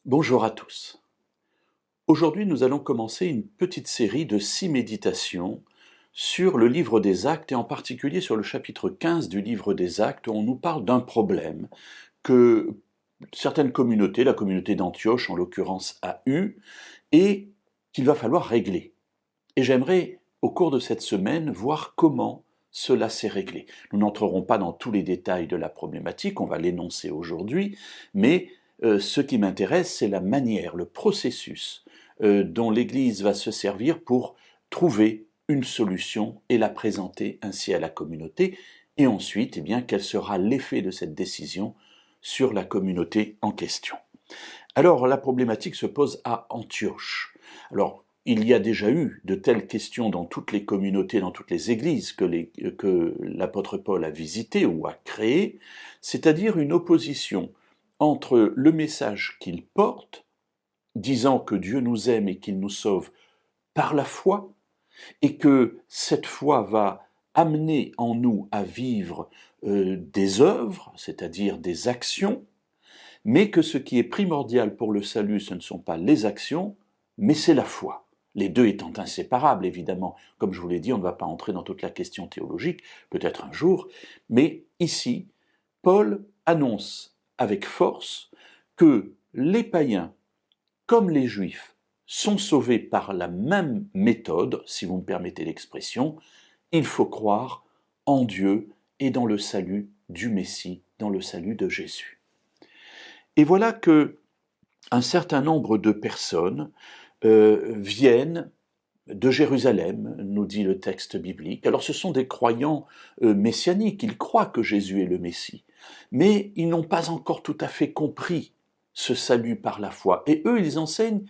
Bonjour à tous. Aujourd'hui, nous allons commencer une petite série de 6 méditations sur le livre des Actes et en particulier sur le chapitre 15 du livre des Actes où on nous parle d'un problème que certaines communautés, la communauté d'Antioche en l'occurrence, a eu et qu'il va falloir régler. Et j'aimerais, au cours de cette semaine, voir comment cela s'est réglé. Nous n'entrerons pas dans tous les détails de la problématique, on va l'énoncer aujourd'hui, mais ce qui m'intéresse, c'est la manière, le processus dont l'Église va se servir pour trouver une solution et la présenter ainsi à la communauté, et ensuite, eh bien, quel sera l'effet de cette décision sur la communauté en question. Alors, la problématique se pose à Antioche. Alors, il y a déjà eu de telles questions dans toutes les communautés, dans toutes les églises que l'apôtre Paul a visitées ou a créées, c'est-à-dire une opposition entre le message qu'il porte, disant que Dieu nous aime et qu'il nous sauve par la foi, et que cette foi va amener en nous à vivre des œuvres, c'est-à-dire des actions, mais que ce qui est primordial pour le salut, ce ne sont pas les actions, mais c'est la foi. Les deux étant inséparables, évidemment. Comme je vous l'ai dit, on ne va pas entrer dans toute la question théologique, peut-être un jour, mais ici, Paul annonce avec force que les païens, comme les juifs, sont sauvés par la même méthode, si vous me permettez l'expression. Il faut croire en Dieu et dans le salut du Messie, dans le salut de Jésus. Et voilà que un certain nombre de personnes viennent de Jérusalem, nous dit le texte biblique. Alors ce sont des croyants messianiques, ils croient que Jésus est le Messie, mais ils n'ont pas encore tout à fait compris ce salut par la foi. Et eux, ils enseignent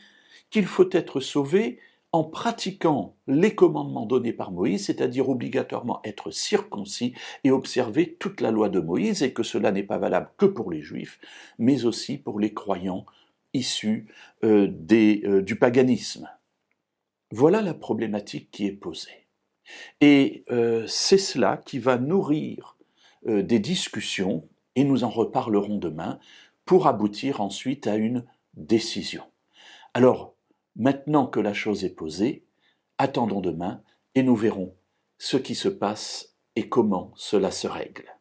qu'il faut être sauvé en pratiquant les commandements donnés par Moïse, c'est-à-dire obligatoirement être circoncis et observer toute la loi de Moïse, et que cela n'est pas valable que pour les Juifs, mais aussi pour les croyants issus du paganisme. Voilà la problématique qui est posée. Et c'est cela qui va nourrir des discussions, et nous en reparlerons demain, pour aboutir ensuite à une décision. Alors, maintenant que la chose est posée, attendons demain et nous verrons ce qui se passe et comment cela se règle.